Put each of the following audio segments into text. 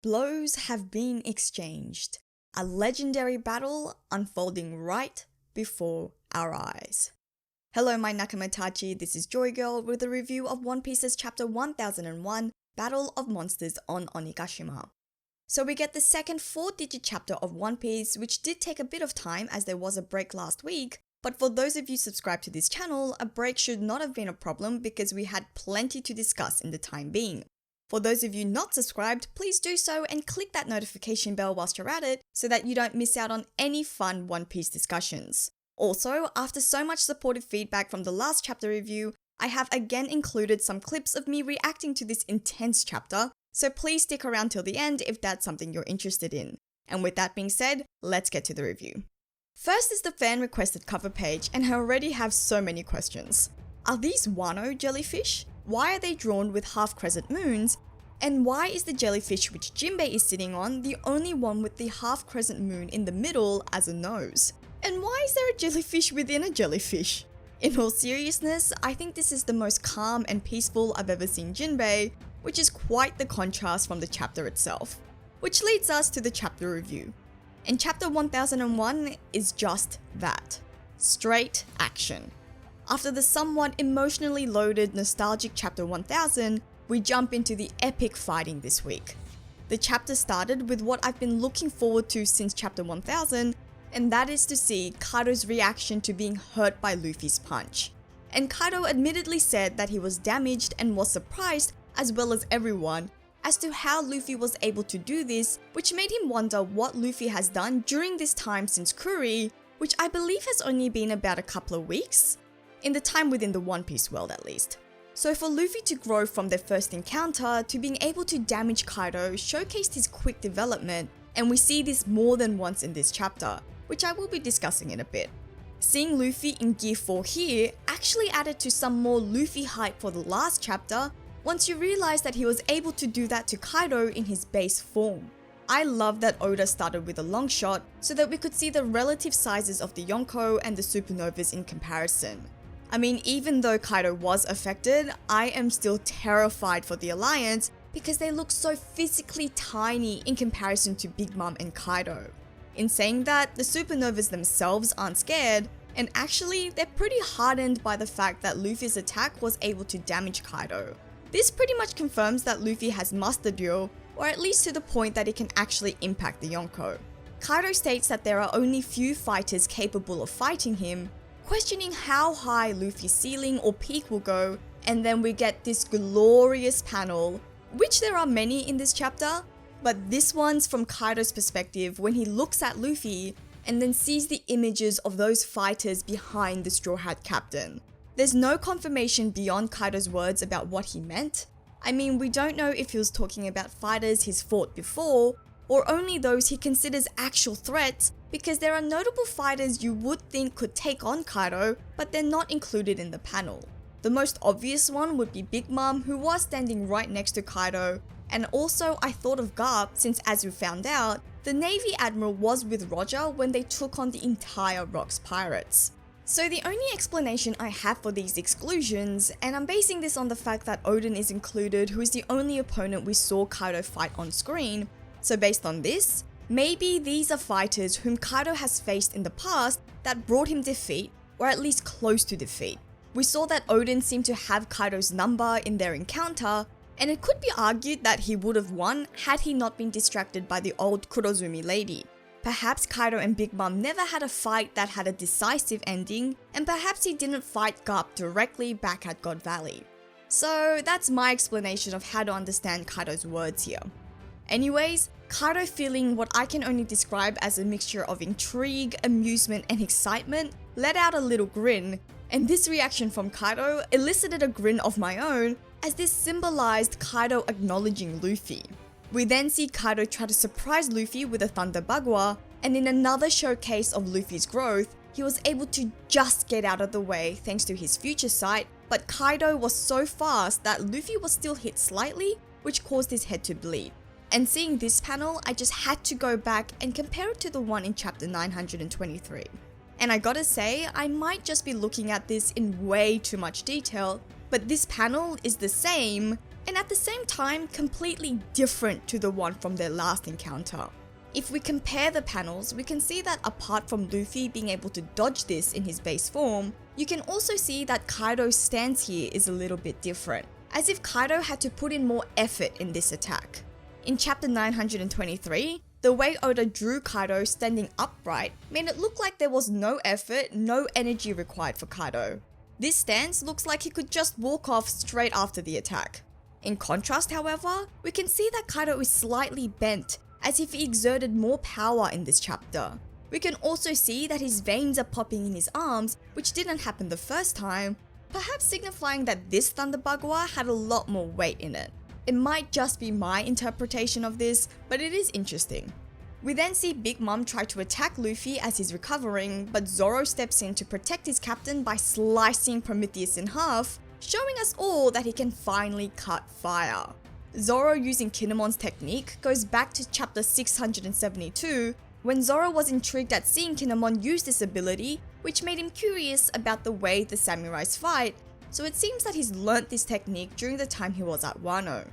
Blows have been exchanged. A legendary battle unfolding right before our eyes. Hello my Nakamatachi, this is JoyGirl with a review of One Piece's chapter 1001, Battle of Monsters on Onigashima. So we get the second 4-digit chapter of One Piece, which did take a bit of time as there was a break last week, but for those of you subscribed to this channel, a break should not have been a problem because we had plenty to discuss in the time being. For those of you not subscribed, please do so and click that notification bell whilst you're at it so that you don't miss out on any fun One Piece discussions. Also, after so much supportive feedback from the last chapter review, I have again included some clips of me reacting to this intense chapter, so please stick around till the end if that's something you're interested in. And with that being said, let's get to the review. First is the fan requested cover page, and I already have so many questions. Are these Wano jellyfish? Why are they drawn with half-crescent moons? And why is the jellyfish which Jinbei is sitting on the only one with the half-crescent moon in the middle as a nose? And why is there a jellyfish within a jellyfish? In all seriousness, I think this is the most calm and peaceful I've ever seen Jinbei, which is quite the contrast from the chapter itself. Which leads us to the chapter review. And chapter 1001 is just that. Straight action. After the somewhat emotionally loaded nostalgic chapter 1000, we jump into the epic fighting this week. The chapter started with what I've been looking forward to since chapter 1000, and that is to see Kaido's reaction to being hurt by Luffy's punch. And Kaido admittedly said that he was damaged and was surprised, as well as everyone, as to how Luffy was able to do this, which made him wonder what Luffy has done during this time since Kuri, which I believe has only been about a couple of weeks. In the time within the One Piece world at least. So for Luffy to grow from their first encounter to being able to damage Kaido showcased his quick development, and we see this more than once in this chapter, which I will be discussing in a bit. Seeing Luffy in Gear 4 here actually added to some more Luffy hype for the last chapter, once you realize that he was able to do that to Kaido in his base form. I love that Oda started with a long shot so that we could see the relative sizes of the Yonko and the supernovas in comparison. I mean, even though Kaido was affected, I am still terrified for the Alliance because they look so physically tiny in comparison to Big Mom and Kaido. In saying that, the supernovas themselves aren't scared, and actually they're pretty hardened by the fact that Luffy's attack was able to damage Kaido. This pretty much confirms that Luffy has mastered Duel, or at least to the point that it can actually impact the Yonko. Kaido states that there are only few fighters capable of fighting him, questioning how high Luffy's ceiling or peak will go, and then we get this glorious panel, which there are many in this chapter, but this one's from Kaido's perspective when he looks at Luffy and then sees the images of those fighters behind the Straw Hat Captain. There's no confirmation beyond Kaido's words about what he meant. I mean, we don't know if he was talking about fighters he's fought before, or only those he considers actual threats, because there are notable fighters you would think could take on Kaido, but they're not included in the panel. The most obvious one would be Big Mom, who was standing right next to Kaido, and also I thought of Garp since, as we found out, the Navy Admiral was with Roger when they took on the entire Rocks Pirates. So the only explanation I have for these exclusions, and I'm basing this on the fact that Oden is included, who is the only opponent we saw Kaido fight on screen, so based on this, maybe these are fighters whom Kaido has faced in the past that brought him defeat, or at least close to defeat. We saw that Oden seemed to have Kaido's number in their encounter, and it could be argued that he would have won had he not been distracted by the old Kurozumi lady. Perhaps Kaido and Big Mom never had a fight that had a decisive ending, and perhaps he didn't fight Garp directly back at God Valley. So that's my explanation of how to understand Kaido's words here. Anyways, Kaido feeling what I can only describe as a mixture of intrigue, amusement, and excitement let out a little grin, and this reaction from Kaido elicited a grin of my own, as this symbolized Kaido acknowledging Luffy. We then see Kaido try to surprise Luffy with a Thunder Bagua, and in another showcase of Luffy's growth, he was able to just get out of the way thanks to his future sight, but Kaido was so fast that Luffy was still hit slightly, which caused his head to bleed. And seeing this panel, I just had to go back and compare it to the one in chapter 923. And I gotta say, I might just be looking at this in way too much detail, but this panel is the same, and at the same time completely different to the one from their last encounter. If we compare the panels, we can see that apart from Luffy being able to dodge this in his base form, you can also see that Kaido's stance here is a little bit different, as if Kaido had to put in more effort in this attack. In chapter 923, the way Oda drew Kaido standing upright made it look like there was no effort, no energy required for Kaido. This stance looks like he could just walk off straight after the attack. In contrast, however, we can see that Kaido is slightly bent, as if he exerted more power in this chapter. We can also see that his veins are popping in his arms, which didn't happen the first time, perhaps signifying that this Thunder Bagua had a lot more weight in it. It might just be my interpretation of this, but it is interesting. We then see Big Mom try to attack Luffy as he's recovering, but Zoro steps in to protect his captain by slicing Prometheus in half, showing us all that he can finally cut fire. Zoro using Kinemon's technique goes back to chapter 672, when Zoro was intrigued at seeing Kinemon use this ability, which made him curious about the way the samurais fight, so it seems that he's learnt this technique during the time he was at Wano.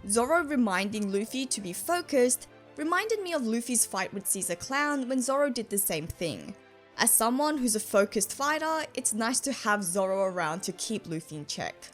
Zoro reminding Luffy to be focused reminded me of Luffy's fight with Caesar Clown when Zoro did the same thing. As someone who's a focused fighter, it's nice to have Zoro around to keep Luffy in check.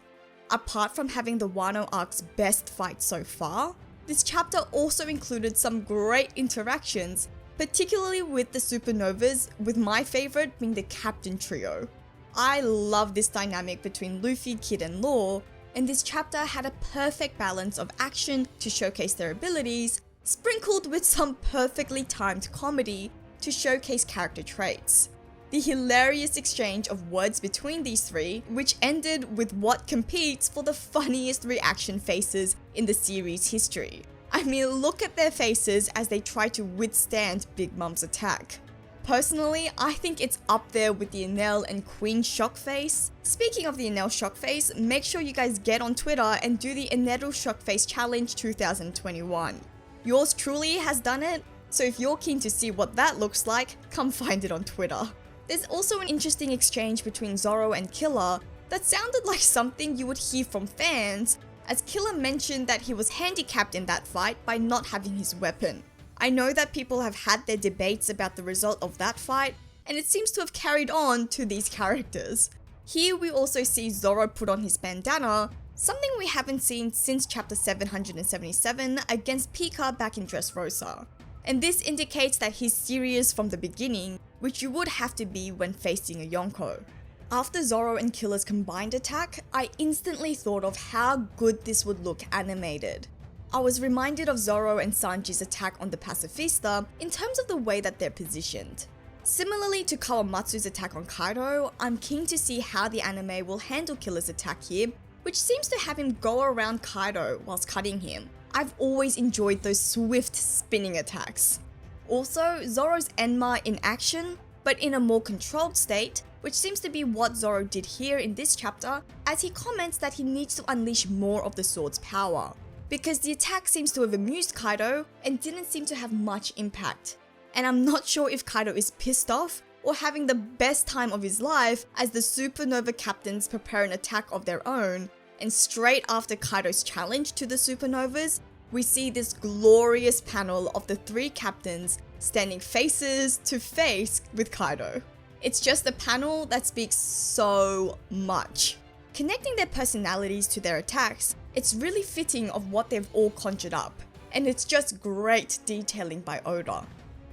Apart from having the Wano arc's best fight so far, this chapter also included some great interactions, particularly with the supernovas, with my favourite being the Captain Trio. I love this dynamic between Luffy, Kid and Law, and this chapter had a perfect balance of action to showcase their abilities, sprinkled with some perfectly timed comedy to showcase character traits. The hilarious exchange of words between these three, which ended with what competes for the funniest reaction faces in the series' history. I mean, look at their faces as they try to withstand Big Mom's attack. Personally, I think it's up there with the Enel and Queen shock face. Speaking of the Enel shock face, make sure you guys get on Twitter and do the Enel shock face challenge 2021. Yours truly has done it, so if you're keen to see what that looks like, come find it on Twitter. There's also an interesting exchange between Zoro and Killer that sounded like something you would hear from fans, as Killer mentioned that he was handicapped in that fight by not having his weapon. I know that people have had their debates about the result of that fight, and it seems to have carried on to these characters. Here we also see Zoro put on his bandana, something we haven't seen since chapter 777 against Pika back in Dressrosa. And this indicates that he's serious from the beginning, which you would have to be when facing a Yonko. After Zoro and Killer's combined attack, I instantly thought of how good this would look animated. I was reminded of Zoro and Sanji's attack on the Pacifista in terms of the way that they're positioned. Similarly to Kawamatsu's attack on Kaido, I'm keen to see how the anime will handle Killer's attack here, which seems to have him go around Kaido whilst cutting him. I've always enjoyed those swift spinning attacks. Also, Zoro's Enma in action, but in a more controlled state, which seems to be what Zoro did here in this chapter, as he comments that he needs to unleash more of the sword's power, because the attack seems to have amused Kaido and didn't seem to have much impact. And I'm not sure if Kaido is pissed off or having the best time of his life as the supernova captains prepare an attack of their own, and straight after Kaido's challenge to the supernovas, we see this glorious panel of the three captains standing faces to face with Kaido. It's just a panel that speaks so much. Connecting their personalities to their attacks, it's really fitting of what they've all conjured up, and it's just great detailing by Oda.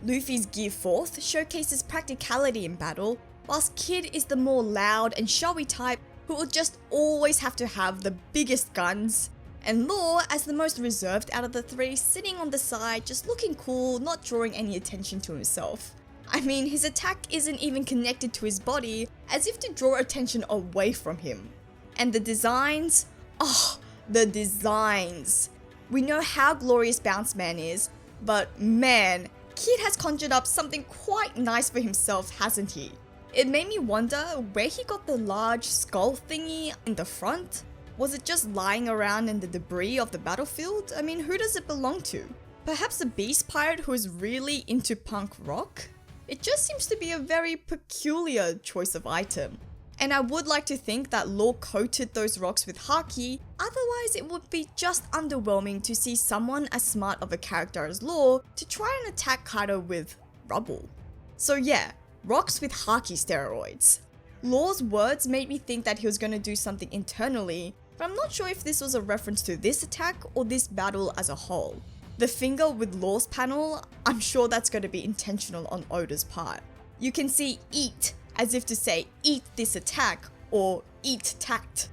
Luffy's Gear 4th showcases practicality in battle, whilst Kid is the more loud and showy type who will just always have to have the biggest guns, and Law as the most reserved out of the three, sitting on the side just looking cool, not drawing any attention to himself. I mean, his attack isn't even connected to his body, as if to draw attention away from him. And the designs? Oh, the designs! We know how glorious Bounce Man is, but man, Kid has conjured up something quite nice for himself, hasn't he? It made me wonder where he got the large skull thingy in the front. Was it just lying around in the debris of the battlefield? I mean, who does it belong to? Perhaps a beast pirate who is really into punk rock? It just seems to be a very peculiar choice of item. And I would like to think that Law coated those rocks with Haki, otherwise it would be just underwhelming to see someone as smart of a character as Law to try and attack Kaido with rubble. So yeah, rocks with Haki steroids. Law's words made me think that he was going to do something internally, but I'm not sure if this was a reference to this attack or this battle as a whole. The finger with Law's panel, I'm sure that's going to be intentional on Oda's part. You can see eat as if to say eat this attack or eat tact.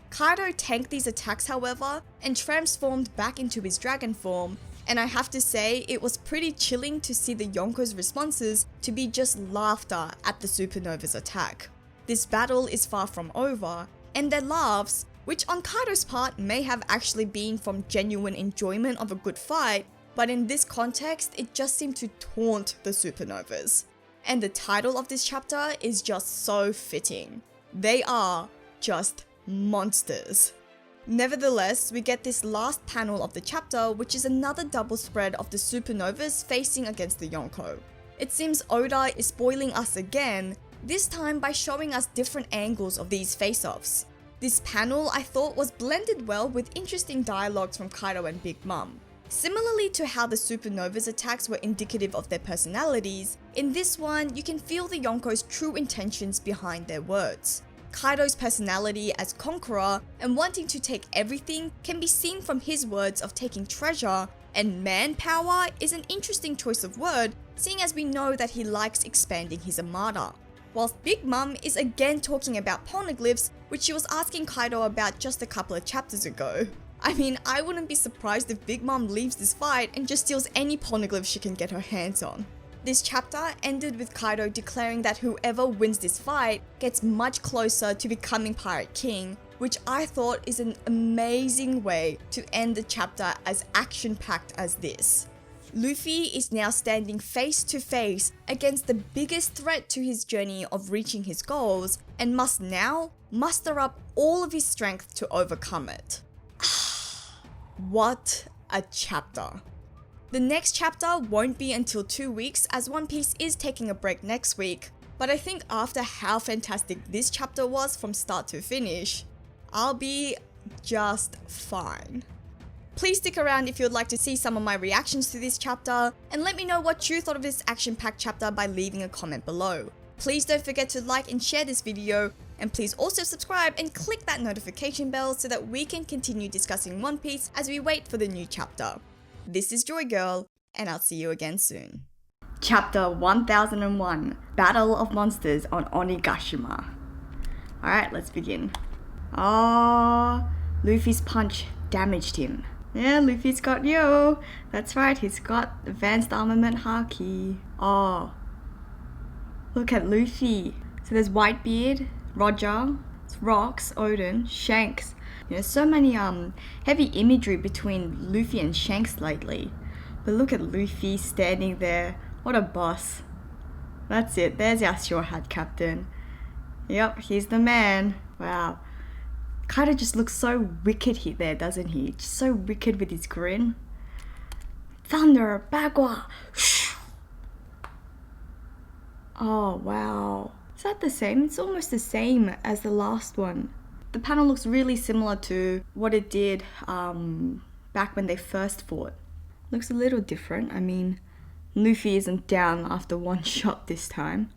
Kaido tanked these attacks however and transformed back into his dragon form, and I have to say it was pretty chilling to see the Yonko's responses to be just laughter at the Supernova's attack. This battle is far from over, and their laughs, which on Kaido's part may have actually been from genuine enjoyment of a good fight, but in this context it just seemed to taunt the Supernovas. And the title of this chapter is just so fitting. They are just monsters. Nevertheless, we get this last panel of the chapter, which is another double spread of the Supernovas facing against the Yonko. It seems Oda is spoiling us again, this time by showing us different angles of these face-offs. This panel I thought was blended well with interesting dialogues from Kaido and Big Mom. Similarly to how the Supernova's attacks were indicative of their personalities, in this one you can feel the Yonko's true intentions behind their words. Kaido's personality as conqueror and wanting to take everything can be seen from his words of taking treasure, and manpower is an interesting choice of word, seeing as we know that he likes expanding his armada. Whilst Big Mom is again talking about poneglyphs, which she was asking Kaido about just a couple of chapters ago. I mean, I wouldn't be surprised if Big Mom leaves this fight and just steals any poneglyph she can get her hands on. This chapter ended with Kaido declaring that whoever wins this fight gets much closer to becoming Pirate King, which I thought is an amazing way to end the chapter as action-packed as this. Luffy is now standing face to face against the biggest threat to his journey of reaching his goals and must now muster up all of his strength to overcome it. What a chapter. The next chapter won't be until 2 weeks as One Piece is taking a break next week, but I think after how fantastic this chapter was from start to finish, I'll be just fine. Please stick around if you'd like to see some of my reactions to this chapter, and let me know what you thought of this action-packed chapter by leaving a comment below. Please don't forget to like and share this video, and please also subscribe and click that notification bell so that we can continue discussing One Piece as we wait for the new chapter. This is JoyGirl, and I'll see you again soon. Chapter 1001, Battle of Monsters on Onigashima. Alright, let's begin. Luffy's punch damaged him. Yeah, Luffy's got yo. That's right, he's got advanced armament haki. Oh, look at Luffy. So there's Whitebeard, Roger, Rocks, Odin, Shanks. You know, so many heavy imagery between Luffy and Shanks lately. But look at Luffy standing there. What a boss. That's it, there's our Strawhat captain. Yep, he's the man. Wow. Kaido just looks so wicked there, doesn't he? Just so wicked with his grin. Thunder, Bagua. Oh, wow. Is that the same? It's almost the same as the last one. The panel looks really similar to what it did back when they first fought. Looks a little different. I mean, Luffy isn't down after one shot this time.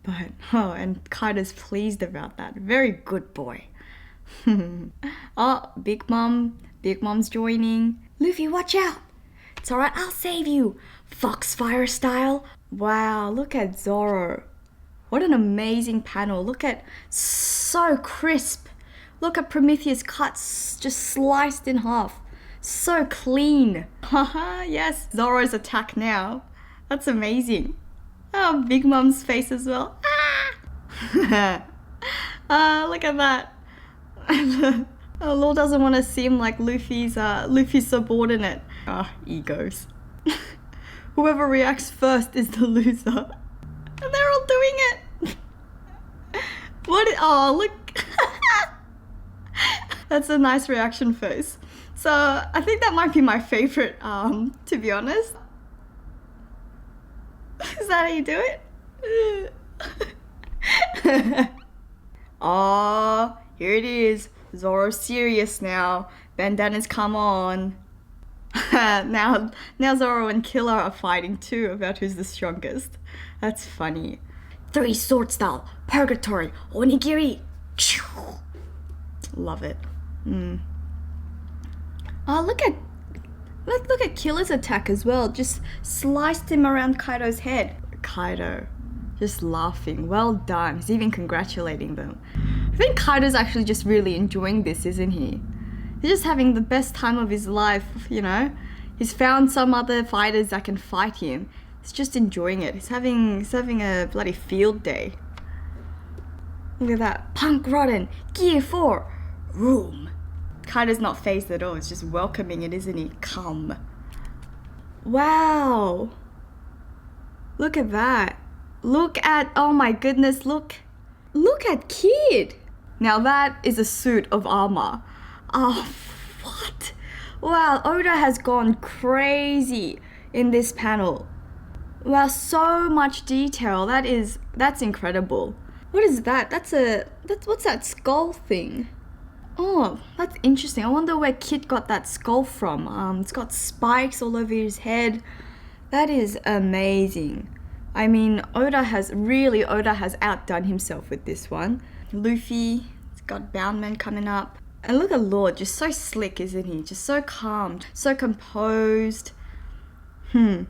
But, and Kaido's pleased about that. Very good boy. Oh, Big Mom. Big Mom's joining. Luffy, watch out! It's alright, I'll save you! Foxfire style. Wow, look at Zoro. What an amazing panel. Look at, so crisp. Look at Prometheus cut, just sliced in half. So clean. Haha, yes, Zoro's attack now. That's amazing. Oh, Big Mom's face as well. Look at that. Law doesn't want to seem like Luffy's subordinate. Egos. Whoever reacts first is the loser. And they're all doing it. Oh, look. That's a nice reaction face. So I think that might be my favorite, to be honest. Is that how you do it? Oh, here it is. Zoro's serious now. Bandanas come on. now Zoro and Killer are fighting too about who's the strongest. That's funny. 3 sword style, purgatory, onigiri. Love it. Oh, look at Killer's attack as well. Just sliced him around Kaido's head. Kaido, just laughing. Well done. He's even congratulating them. I think Kaido's actually just really enjoying this, isn't he? He's just having the best time of his life, you know? He's found some other fighters that can fight him. He's just enjoying it. He's having a bloody field day. Look at that. Punk rotten. Gear 4. Room. Kaido's not phased at all. It's just welcoming it, isn't he? Come. Wow. Look at that. Look at, oh my goodness, look at Kid. Now that is a suit of armor. Oh, what? Wow, Oda has gone crazy in this panel. Wow, so much detail. That's incredible. What is that? What's that skull thing? Oh, that's interesting. I wonder where Kid got that skull from. It's got spikes all over his head. That is amazing. I mean, Oda has outdone himself with this one. Luffy, it's got Boundman coming up. And look at Lord, just so slick, isn't he? Just so calm, so composed. Kaido's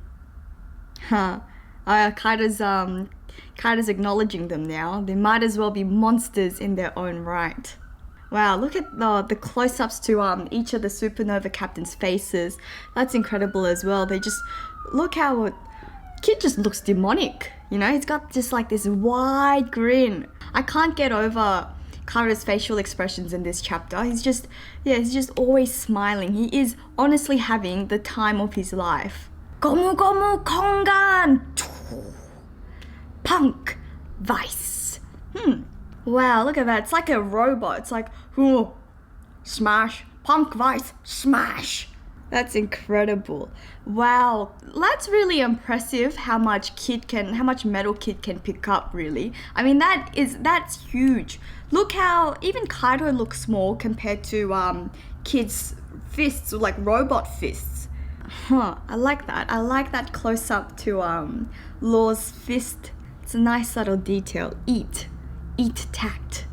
acknowledging them now. They might as well be monsters in their own right. Wow, look at the close-ups to each of the supernova captains' faces. That's incredible as well. They just, look how Kid just looks demonic, you know? He's got just like this wide grin. I can't get over Kaido's facial expressions in this chapter. He's just always smiling. He is honestly having the time of his life. Gomu Gomu Kongan! Punk Vice. Wow, look at that. It's like a robot. It's like, smash. Punk Vice, smash. That's incredible. Wow, that's really impressive how much metal Kid can pick up, really. I mean, that's huge. Look how even Kaido looks small compared to Kid's fists, like robot fists. I like that. I like that close up to Law's fist. It's a nice subtle detail. Eat tact.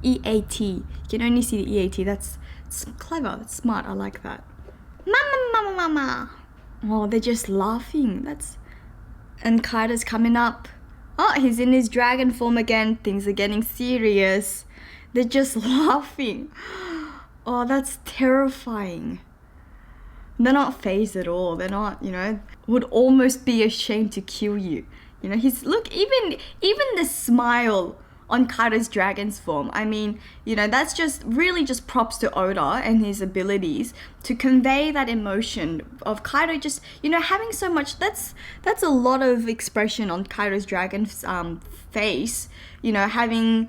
EAT. You can only see the EAT. That's clever. That's smart. I like that. Mama. Oh, they're just laughing. And Kaido's coming up. Oh, he's in his dragon form again. Things are getting serious. They're just laughing. Oh, that's terrifying. They're not phased at all. They're not, would almost be ashamed to kill you. Look, even the smile on Kaido's dragon's form. I mean, that's just props to Oda and his abilities to convey that emotion of Kaido just, having so much. That's a lot of expression on Kaido's dragon's face, having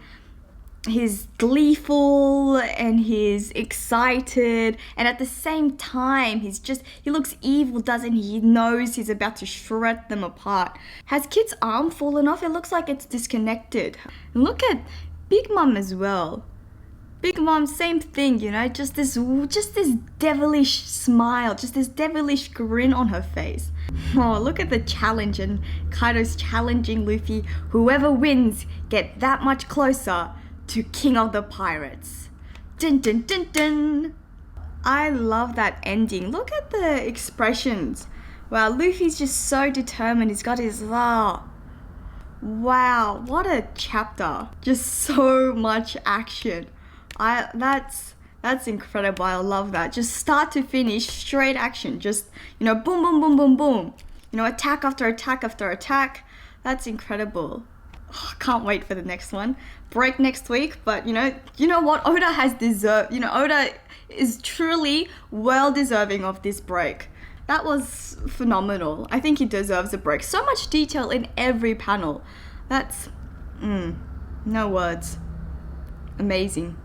his gleeful and his excited, and at the same time he looks evil, doesn't he? He knows he's about to shred them apart. Has Kid's arm fallen off? It looks like it's disconnected. And look at Big Mom as well. Big Mom, same thing, just this devilish smile, just this devilish grin on her face. Oh, look at the challenge, and Kaido's challenging Luffy. Whoever wins get that much closer to King of the Pirates. Dun dun dun dun. I love that ending. Look at the expressions. Wow, Luffy's just so determined. He's got his wow, what a chapter. Just so much action. That's incredible. I love that. Just start to finish, straight action. Just, boom, boom, boom, boom, boom. Attack after attack after attack. That's incredible. Oh, can't wait for the next one. Break next week, but you know what? Oda has deserved, Oda is truly well deserving of this break. That was phenomenal. I think he deserves a break. So much detail in every panel. That's, no words. Amazing.